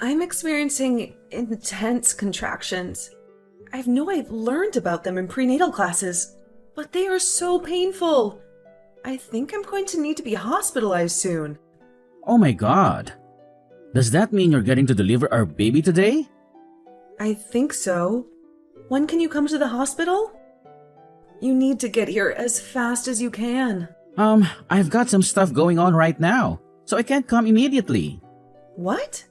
I'm experiencing intense contractions. I know I've learned about them in prenatal classes, but they are so painful. I think I'm going to need to be hospitalized soon. Oh my god. Does that mean you're getting to deliver our baby today? I think so. When can you come to the hospital? You need to get here as fast as you can. I've got some stuff going on right now, so I can't come immediately. What?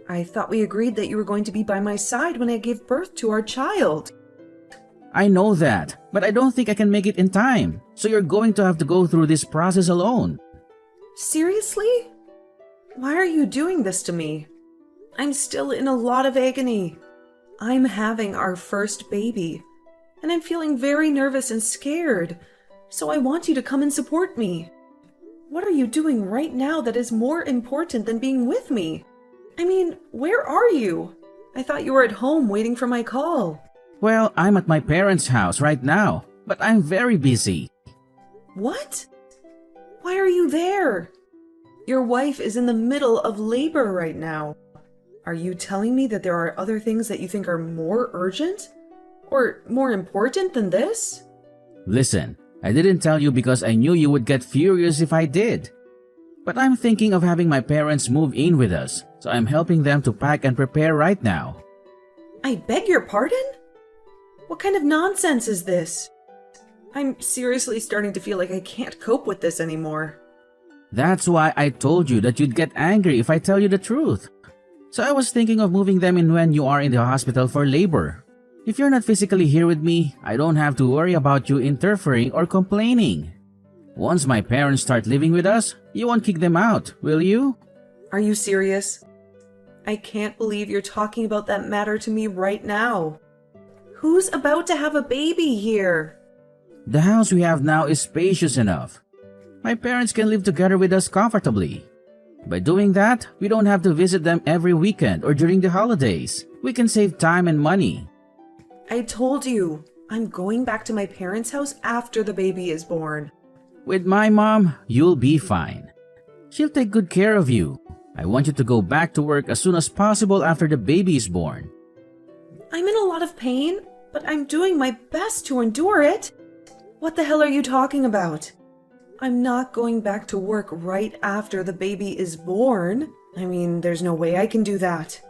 I thought we agreed that you were going to be by my side when I gave birth to our child. I know that, but I don't think I can make it in time, so you're going to have to go through this process alone. Seriously? Why are you doing this to me? I'm still in a lot of agony. I'm having our first baby, and I'm feeling very nervous and scared, so I want you to come and support me. What are you doing right now that is more important than being with me? I mean, where are you? I thought you were at home waiting for my call. Well, I'm at my parents' house right now, but I'm very busy. What? Why are you there? Your wife is in the middle of labor right now. Are you telling me that there are other things that you think are more urgent? Or more important than this? Listen, I didn't tell you because I knew you would get furious if I did. But I'm thinking of having my parents move in with us, so I'm helping them to pack and prepare right now. I beg your pardon? What kind of nonsense is this? I'm seriously starting to feel like I can't cope with this anymore. That's why I told you that you'd get angry if I tell you the truth. So I was thinking of moving them in when you are in the hospital for labor. If you're not physically here with me, I don't have to worry about you interfering or complaining. Once my parents start living with us, you won't kick them out, will you? Are you serious? I can't believe you're talking about that matter to me right now. Who's about to have a baby here? The house we have now is spacious enough. My parents can live together with us comfortably. By doing that, we don't have to visit them every weekend or during the holidays. We can save time and money. I told you, I'm going back to my parents' house after the baby is born. With my mom, you'll be fine. She'll take good care of you. I want you to go back to work as soon as possible after the baby is born. I'm in a lot of pain, but I'm doing my best to endure it. What the hell are you talking about? I'm not going back to work right after the baby is born. I mean, there's no way I can do that.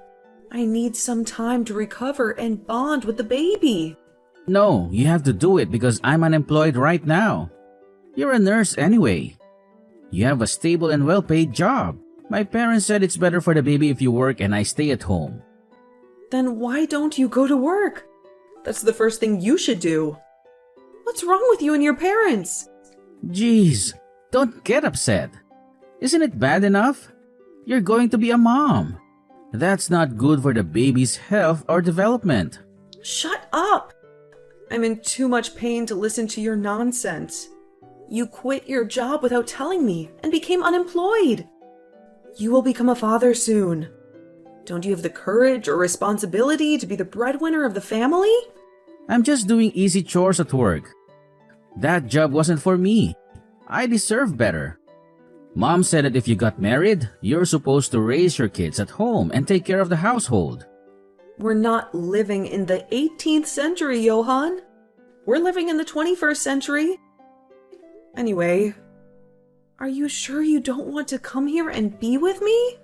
I need some time to recover and bond with the baby. No, you have to do it because I'm unemployed right now. You're a nurse anyway. You have a stable and well-paid job. My parents said it's better for the baby if you work and I stay at home. Then why don't you go to work? That's the first thing you should do. What's wrong with you and your parents? Jeez, don't get upset. Isn't it bad enough? You're going to be a mom. That's not good for the baby's health or development. Shut up! I'm in too much pain to listen to your nonsense. You quit your job without telling me and became unemployed. You will become a father soon. Don't you have the courage or responsibility to be the breadwinner of the family? I'm just doing easy chores at work. That job wasn't for me. I deserve better. Mom said that if you got married, you're supposed to raise your kids at home and take care of the household. We're not living in the 18th century, Johan. We're living in the 21st century. Anyway, are you sure you don't want to come here and be with me?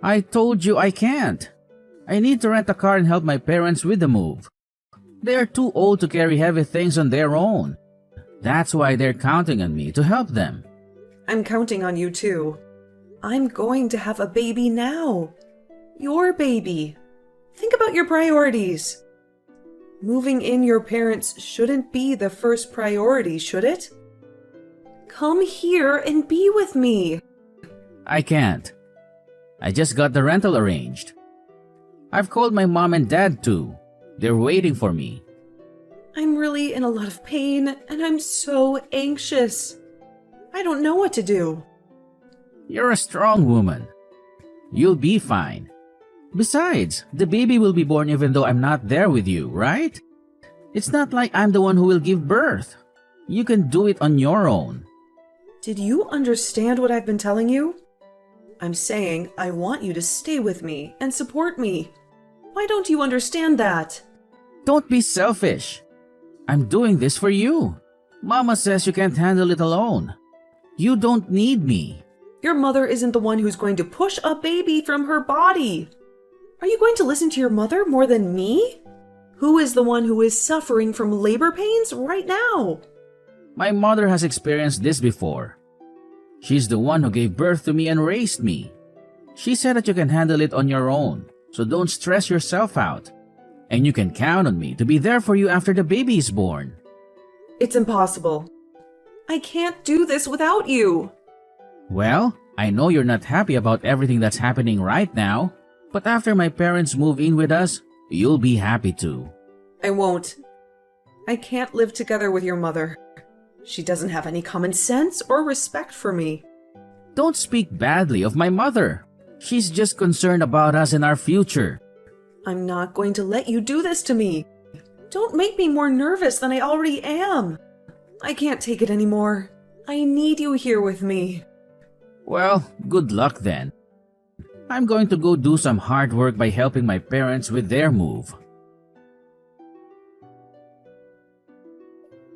I told you I can't. I need to rent a car and help my parents with the move. They are too old to carry heavy things on their own. That's why they're counting on me to help them. I'm counting on you too. I'm going to have a baby now. Your baby. Think about your priorities. Moving in your parents shouldn't be the first priority, should it? Come here and be with me. I can't. I just got the rental arranged. I've called my mom and dad too. They're waiting for me. I'm really in a lot of pain and I'm so anxious. I don't know what to do. You're a strong woman. You'll be fine. Besides, the baby will be born even though I'm not there with you, right? It's not like I'm the one who will give birth. You can do it on your own. Did you understand what I've been telling you? I'm saying I want you to stay with me and support me. Why don't you understand that? Don't be selfish. I'm doing this for you. Mama says you can't handle it alone. You don't need me. Your mother isn't the one who's going to push a baby from her body. Are you going to listen to your mother more than me? Who is the one who is suffering from labor pains right now? My mother has experienced this before. She's the one who gave birth to me and raised me. She said that you can handle it on your own, so don't stress yourself out. And you can count on me to be there for you after the baby is born. It's impossible. I can't do this without you. Well, I know you're not happy about everything that's happening right now, but after my parents move in with us, you'll be happy too. I won't. I can't live together with your mother. She doesn't have any common sense or respect for me. Don't speak badly of my mother. She's just concerned about us and our future. I'm not going to let you do this to me. Don't make me more nervous than I already am. I can't take it anymore. I need you here with me. Well, good luck then. I'm going to go do some hard work by helping my parents with their move.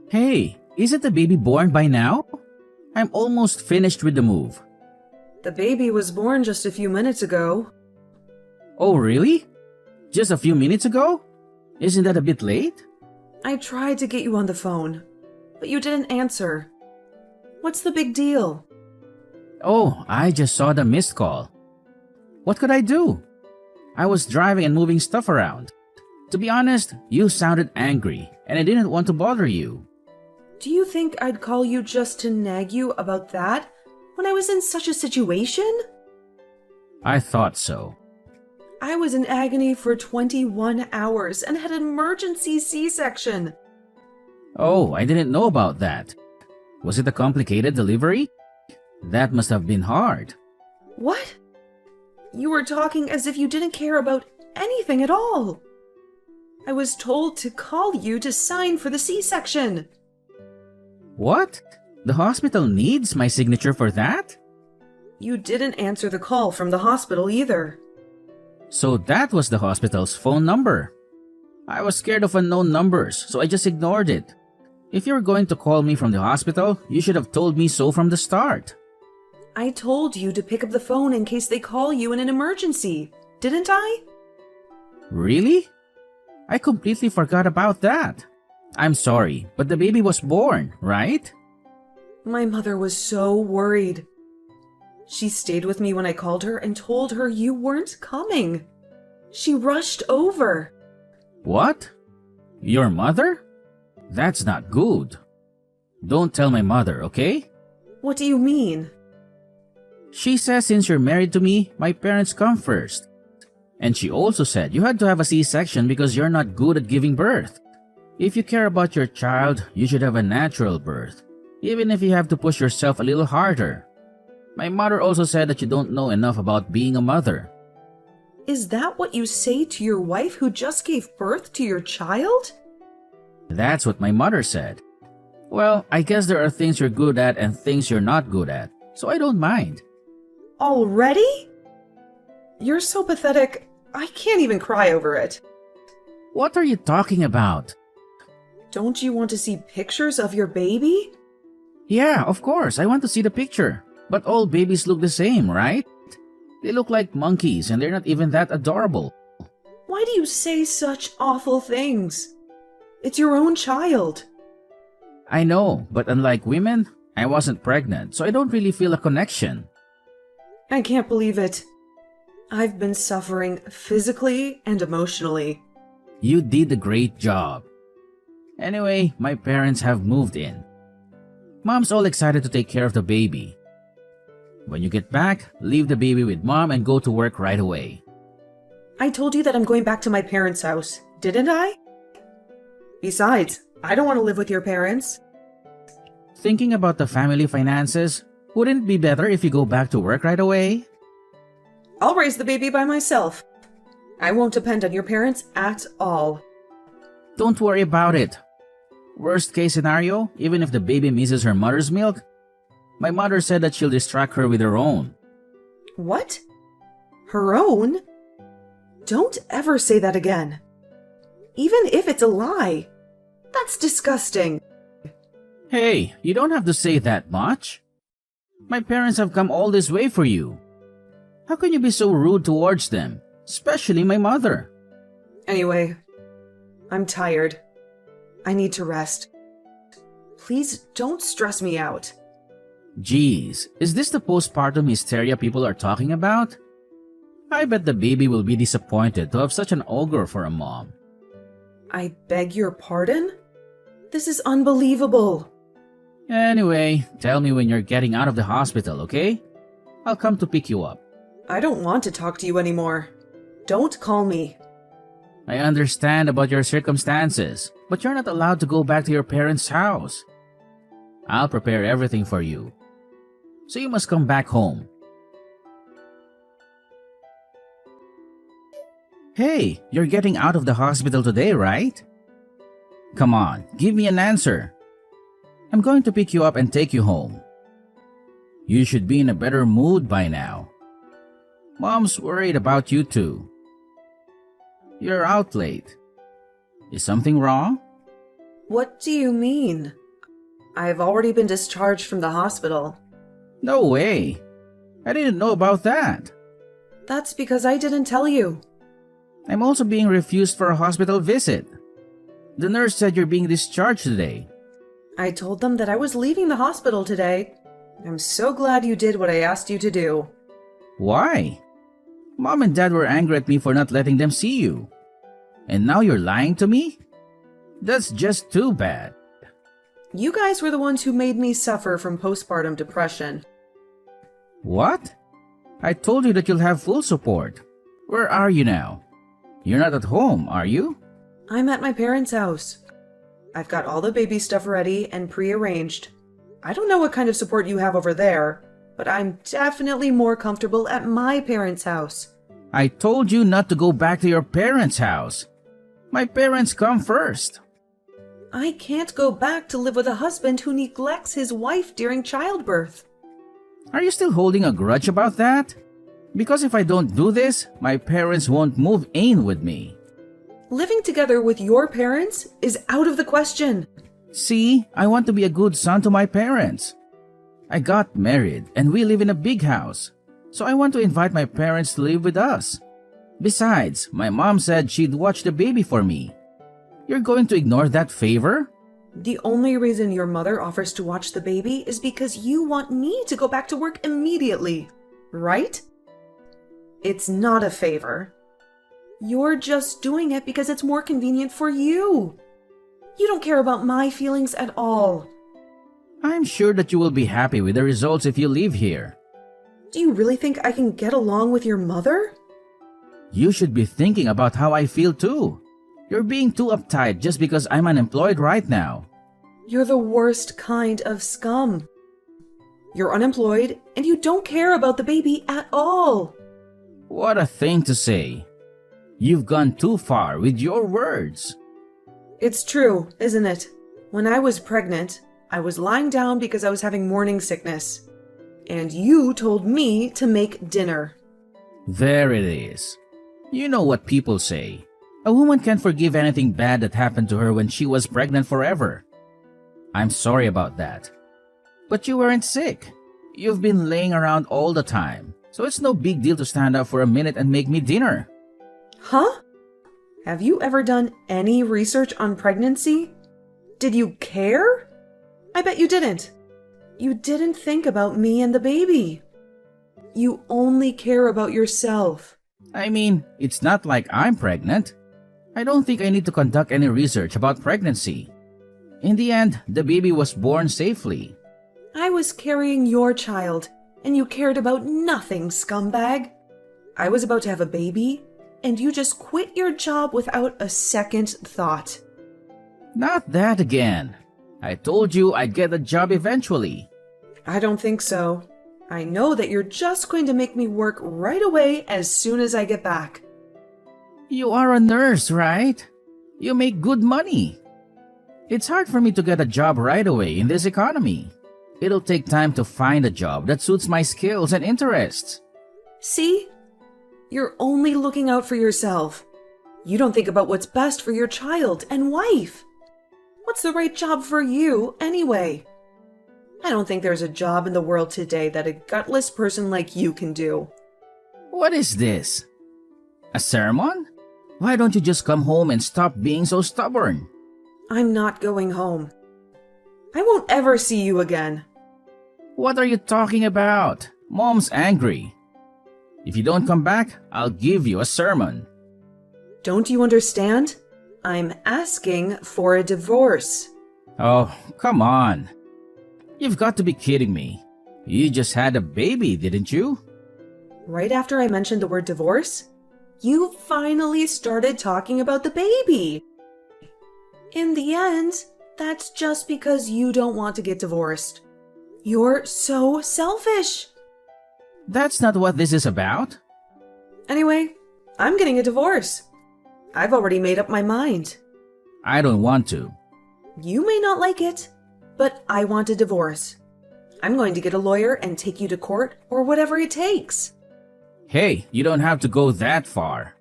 Hey, isn't the baby born by now? I'm almost finished with the move. The baby was born just a few minutes ago. Oh, really? Just a few minutes ago? Isn't that a bit late? I tried to get you on the phone, but you didn't answer. What's the big deal? Oh, I just saw the missed call. What could I do? I was driving and moving stuff around. To be honest, you sounded angry, and I didn't want to bother you. Do you think I'd call you just to nag you about that when I was in such a situation? I thought so. I was in agony for 21 hours and had an emergency C-section. Oh, I didn't know about that. Was it a complicated delivery? That must have been hard. What? You were talking as if you didn't care about anything at all. I was told to call you to sign for the C-section. What? The hospital needs my signature for that? You didn't answer the call from the hospital either. So that was the hospital's phone number. I was scared of unknown numbers, so I just ignored it. If you were going to call me from the hospital, you should have told me so from the start. I told you to pick up the phone in case they call you in an emergency, didn't I? Really? I completely forgot about that. I'm sorry, but the baby was born, right? My mother was so worried. She stayed with me when I called her and told her you weren't coming. She rushed over. What? Your mother? That's not good. Don't tell my mother, okay? What do you mean? She says since you're married to me, my parents come first. And she also said you had to have a C-section because you're not good at giving birth. If you care about your child, you should have a natural birth, even if you have to push yourself a little harder. My mother also said that you don't know enough about being a mother. Is that what you say to your wife who just gave birth to your child? That's what my mother said. Well, I guess there are things you're good at and things you're not good at, so I don't mind. Already? You're so pathetic, I can't even cry over it. What are you talking about? Don't you want to see pictures of your baby? Yeah, of course, I want to see the picture. But all babies look the same, right? They look like monkeys and they're not even that adorable. Why do you say such awful things? It's your own child. I know, but unlike women, I wasn't pregnant, so I don't really feel a connection. I can't believe it. I've been suffering physically and emotionally. You did a great job. Anyway, my parents have moved in. Mom's all excited to take care of the baby. When you get back, leave the baby with Mom and go to work right away. I told you that I'm going back to my parents' house, didn't I? Besides, I don't want to live with your parents. Thinking about the family finances, wouldn't it be better if you go back to work right away? I'll raise the baby by myself. I won't depend on your parents at all. Don't worry about it. Worst case scenario, even if the baby misses her mother's milk, my mother said that she'll distract her with her own. What? Her own? Don't ever say that again. Even if it's a lie. That's disgusting. Hey, you don't have to say that much. My parents have come all this way for you. How can you be so rude towards them, especially my mother? Anyway, I'm tired. I need to rest. Please don't stress me out. Geez, is this the postpartum hysteria people are talking about? I bet the baby will be disappointed to have such an ogre for a mom. I beg your pardon? This is unbelievable. Anyway, tell me when you're getting out of the hospital, okay? I'll come to pick you up. I don't want to talk to you anymore. Don't call me. I understand about your circumstances, but you're not allowed to go back to your parents' house. I'll prepare everything for you. So you must come back home. Hey, you're getting out of the hospital today, right? Come on, give me an answer. I'm going to pick you up and take you home. You should be in a better mood by now. Mom's worried about you too. You're out late. Is something wrong? What do you mean? I've already been discharged from the hospital. No way. I didn't know about that. That's because I didn't tell you. I'm also being refused for a hospital visit. The nurse said you're being discharged today. I told them that I was leaving the hospital today. I'm so glad you did what I asked you to do. Why? Mom and Dad were angry at me for not letting them see you. And now you're lying to me? That's just too bad. You guys were the ones who made me suffer from postpartum depression. What? I told you that you'll have full support. Where are you now? You're not at home, are you? I'm at my parents' house. I've got all the baby stuff ready and pre-arranged. I don't know what kind of support you have over there, but I'm definitely more comfortable at my parents' house. I told you not to go back to your parents' house. My parents come first. I can't go back to live with a husband who neglects his wife during childbirth. Are you still holding a grudge about that? Because if I don't do this, my parents won't move in with me. Living together with your parents is out of the question. See, I want to be a good son to my parents. I got married and we live in a big house, so I want to invite my parents to live with us. Besides, my mom said she'd watch the baby for me. You're going to ignore that favor? The only reason your mother offers to watch the baby is because you want me to go back to work immediately, right? It's not a favor. You're just doing it because it's more convenient for you. You don't care about my feelings at all. I'm sure that you will be happy with the results if you live here. Do you really think I can get along with your mother? You should be thinking about how I feel too. You're being too uptight just because I'm unemployed right now. You're the worst kind of scum. You're unemployed and you don't care about the baby at all. What a thing to say. You've gone too far with your words. It's true, isn't it? When I was pregnant, I was lying down because I was having morning sickness. And you told me to make dinner. There it is. You know what people say. A woman can't forgive anything bad that happened to her when she was pregnant forever. I'm sorry about that. But you weren't sick. You've been laying around all the time, so it's no big deal to stand up for a minute and make me dinner. Huh? Have you ever done any research on pregnancy? Did you care? I bet you didn't. You didn't think about me and the baby. You only care about yourself. I mean, it's not like I'm pregnant. I don't think I need to conduct any research about pregnancy. In the end, the baby was born safely. I was carrying your child, and you cared about nothing, scumbag. I was about to have a baby, and you just quit your job without a second thought. Not that again. I told you I'd get a job eventually. I don't think so. I know that you're just going to make me work right away as soon as I get back. You are a nurse, right? You make good money. It's hard for me to get a job right away in this economy. It'll take time to find a job that suits my skills and interests. See? You're only looking out for yourself. You don't think about what's best for your child and wife. What's the right job for you, anyway? I don't think there's a job in the world today that a gutless person like you can do. What is this? A sermon? Why don't you just come home and stop being so stubborn? I'm not going home. I won't ever see you again. What are you talking about? Mom's angry. If you don't come back, I'll give you a sermon. Don't you understand? I'm asking for a divorce. Oh, come on. You've got to be kidding me. You just had a baby, didn't you? Right after I mentioned the word divorce, you finally started talking about the baby. In the end, that's just because you don't want to get divorced. You're so selfish. That's not what this is about. Anyway, I'm getting a divorce. I've already made up my mind. I don't want to. You may not like it, but I want a divorce. I'm going to get a lawyer and take you to court or whatever it takes. Hey, you don't have to go that far.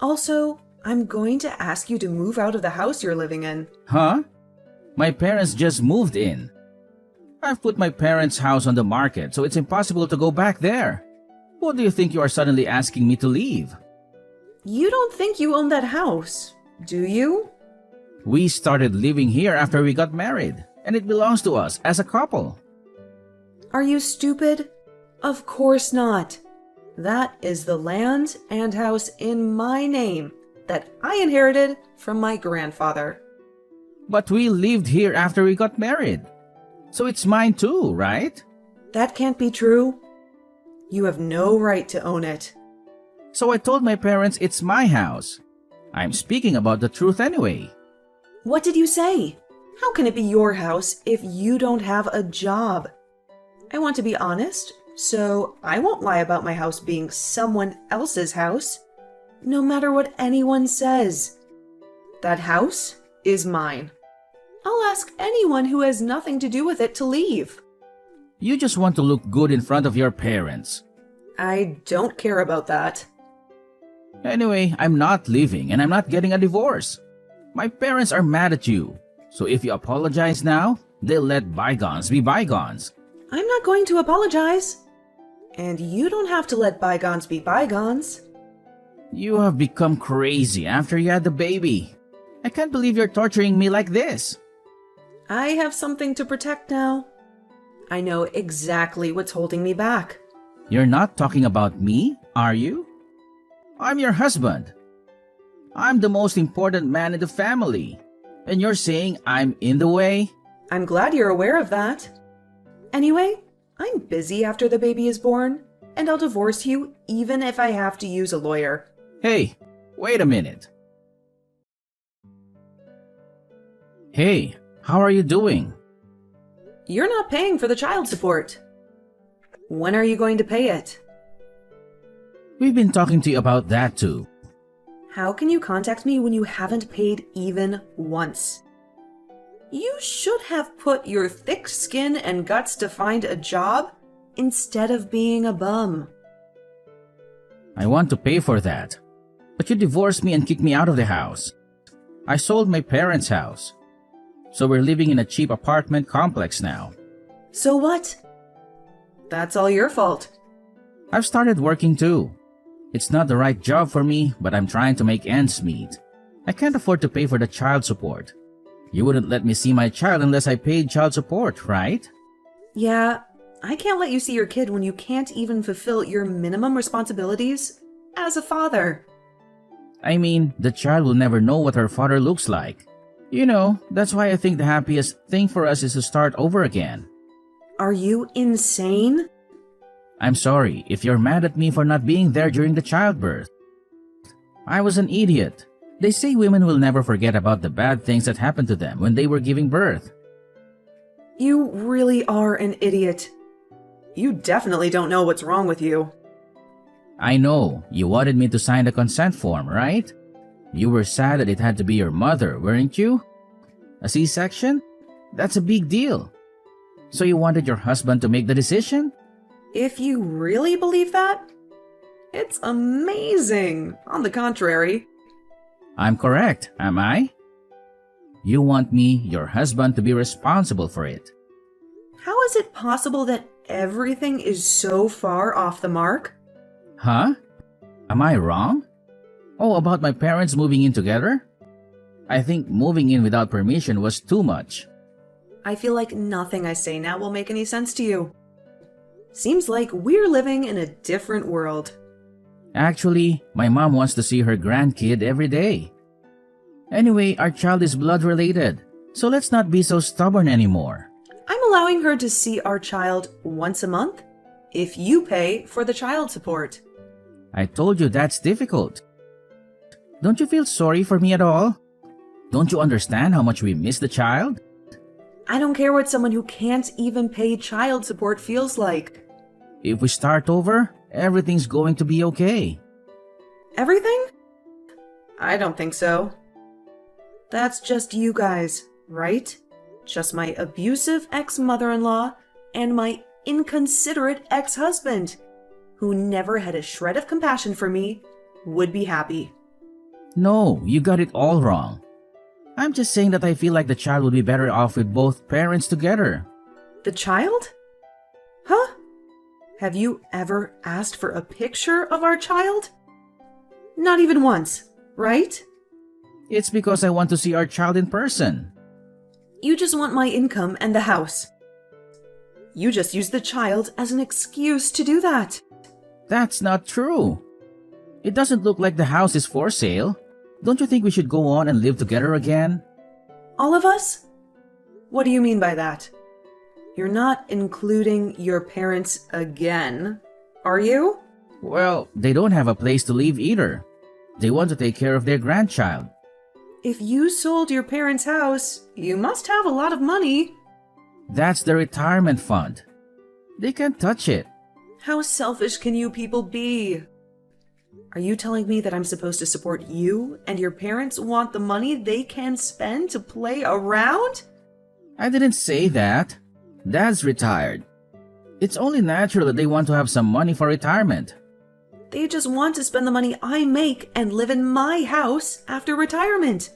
Also, I'm going to ask you to move out of the house you're living in. Huh? My parents just moved in. I've put my parents' house on the market, so it's impossible to go back there. What do you think you are suddenly asking me to leave? You don't think you own that house, do you? We started living here after we got married, and it belongs to us as a couple. Are you stupid? Of course not. That is the land and house in my name that I inherited from my grandfather. But we lived here after we got married. So it's mine too, right? That can't be true. You have no right to own it. So I told my parents it's my house. I'm speaking about the truth anyway. What did you say? How can it be your house if you don't have a job? I want to be honest, so I won't lie about my house being someone else's house, no matter what anyone says. That house is mine. I'll ask anyone who has nothing to do with it to leave. You just want to look good in front of your parents. I don't care about that. Anyway, I'm not leaving and I'm not getting a divorce. My parents are mad at you. So if you apologize now, they'll let bygones be bygones. I'm not going to apologize. And you don't have to let bygones be bygones. You have become crazy after you had the baby. I can't believe you're torturing me like this. I have something to protect now. I know exactly what's holding me back. You're not talking about me, are you? I'm your husband. I'm the most important man in the family. And you're saying I'm in the way? I'm glad you're aware of that. Anyway, I'm busy after the baby is born, and I'll divorce you even if I have to use a lawyer. Hey, wait a minute. Hey, how are you doing? You're not paying for the child support. When are you going to pay it? We've been talking to you about that too. How can you contact me when you haven't paid even once? You should have put your thick skin and guts to find a job instead of being a bum. I want to pay for that. But you divorced me and kicked me out of the house. I sold my parents' house. So we're living in a cheap apartment complex now. So what? That's all your fault. I've started working too. It's not the right job for me, but I'm trying to make ends meet. I can't afford to pay for the child support. You wouldn't let me see my child unless I paid child support, right? Yeah, I can't let you see your kid when you can't even fulfill your minimum responsibilities as a father. I mean, the child will never know what her father looks like. You know, that's why I think the happiest thing for us is to start over again. Are you insane? I'm sorry if you're mad at me for not being there during the childbirth. I was an idiot. They say women will never forget about the bad things that happened to them when they were giving birth. You really are an idiot. You definitely don't know what's wrong with you. I know, you wanted me to sign the consent form, right? You were sad that it had to be your mother, weren't you? A C-section? That's a big deal. So you wanted your husband to make the decision? If you really believe that, it's amazing. On the contrary, I'm correct, am I? You want me, your husband, to be responsible for it. how is it possible that everything is so far off the mark? Huh? Am I wrong? Oh, about my parents moving in together? I think moving in without permission was too much. I feel like nothing I say now will make any sense to you. Seems like we're living in a different world. Actually, my mom wants to see her grandkid every day. Anyway, our child is blood related, so let's not be so stubborn anymore. I'm allowing her to see our child once a month if you pay for the child support. I told you that's difficult. Don't you feel sorry for me at all? Don't you understand how much we miss the child? I don't care what someone who can't even pay child support feels like. If we start over, everything's going to be okay. Everything? I don't think so. That's just you guys, right? Just my abusive ex-mother-in-law and my inconsiderate ex-husband, who never had a shred of compassion for me, would be happy. No, you got it all wrong. I'm just saying that I feel like the child would be better off with both parents together. The child? Huh? Have you ever asked for a picture of our child? Not even once, right? It's because I want to see our child in person. You just want my income and the house. You just use the child as an excuse to do that. That's not true. It doesn't look like the house is for sale. Don't you think we should go on and live together again? All of us? What do you mean by that? You're not including your parents again, are you? Well, they don't have a place to live either. They want to take care of their grandchild. If you sold your parents' house, you must have a lot of money. That's the retirement fund. They can't touch it. How selfish can you people be? Are you telling me that I'm supposed to support you and your parents want the money they can spend to play around? I didn't say that. Dad's retired. It's only natural that they want to have some money for retirement. They just want to spend the money I make and live in my house after retirement.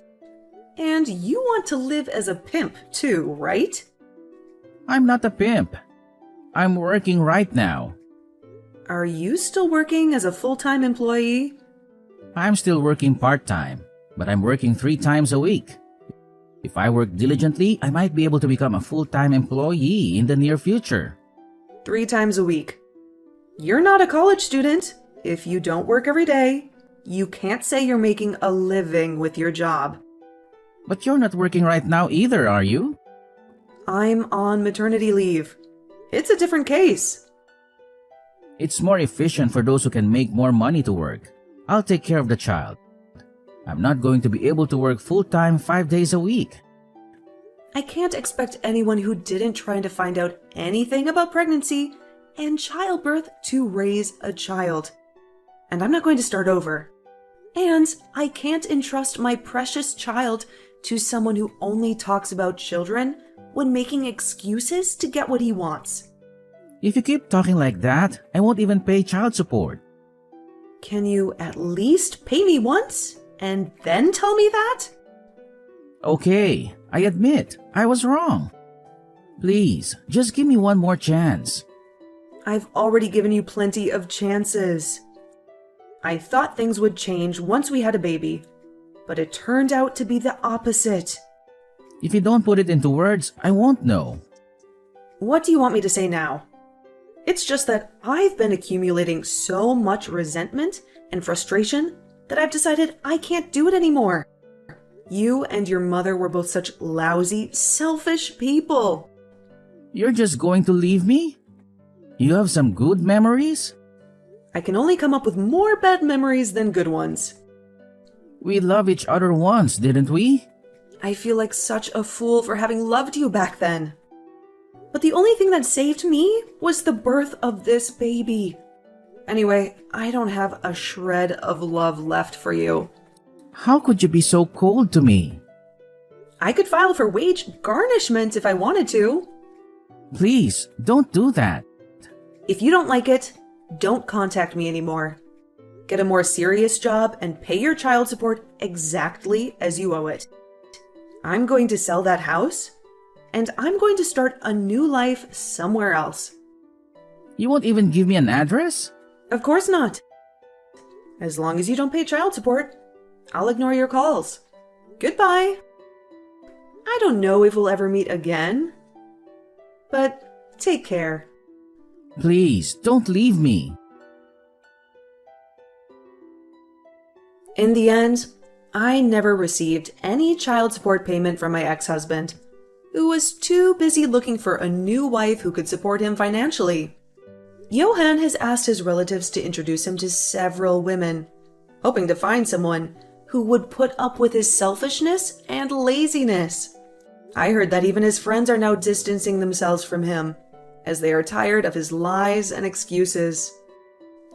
And you want to live as a pimp too, right? I'm not a pimp. I'm working right now. Are you still working as a full-time employee? I'm still working part-time, but I'm working 3 times a week. If I work diligently, I might be able to become a full-time employee in the near future. 3 times a week. You're not a college student. If you don't work every day, you can't say you're making a living with your job. But you're not working right now either, are you? I'm on maternity leave. It's a different case. It's more efficient for those who can make more money to work. I'll take care of the child. I'm not going to be able to work full-time 5 days a week. I can't expect anyone who didn't try to find out anything about pregnancy and childbirth to raise a child. And I'm not going to start over. And I can't entrust my precious child to someone who only talks about children when making excuses to get what he wants. If you keep talking like that, I won't even pay child support. Can you at least pay me once and then tell me that? Okay, I admit, I was wrong. Please, just give me one more chance. I've already given you plenty of chances. I thought things would change once we had a baby, but it turned out to be the opposite. If you don't put it into words, I won't know. What do you want me to say now? It's just that I've been accumulating so much resentment and frustration that I've decided I can't do it anymore. You and your mother were both such lousy, selfish people. You're just going to leave me? You have some good memories? I can only come up with more bad memories than good ones. We loved each other once, didn't we? I feel like such a fool for having loved you back then. But the only thing that saved me was the birth of this baby. Anyway, I don't have a shred of love left for you. How could you be so cold to me? I could file for wage garnishment if I wanted to. Please, don't do that. If you don't like it, don't contact me anymore. Get a more serious job and pay your child support exactly as you owe it. I'm going to sell that house, and I'm going to start a new life somewhere else. You won't even give me an address? Of course not. As long as you don't pay child support, I'll ignore your calls. Goodbye. I don't know if we'll ever meet again, but take care. Please, don't leave me. In the end, I never received any child support payment from my ex-husband, who was too busy looking for a new wife who could support him financially. Johan has asked his relatives to introduce him to several women, hoping to find someone who would put up with his selfishness and laziness. I heard that even his friends are now distancing themselves from him, as they are tired of his lies and excuses.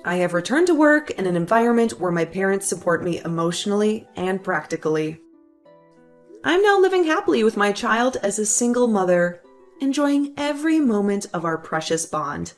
I have returned to work in an environment where my parents support me emotionally and practically. I'm now living happily with my child as a single mother, enjoying every moment of our precious bond.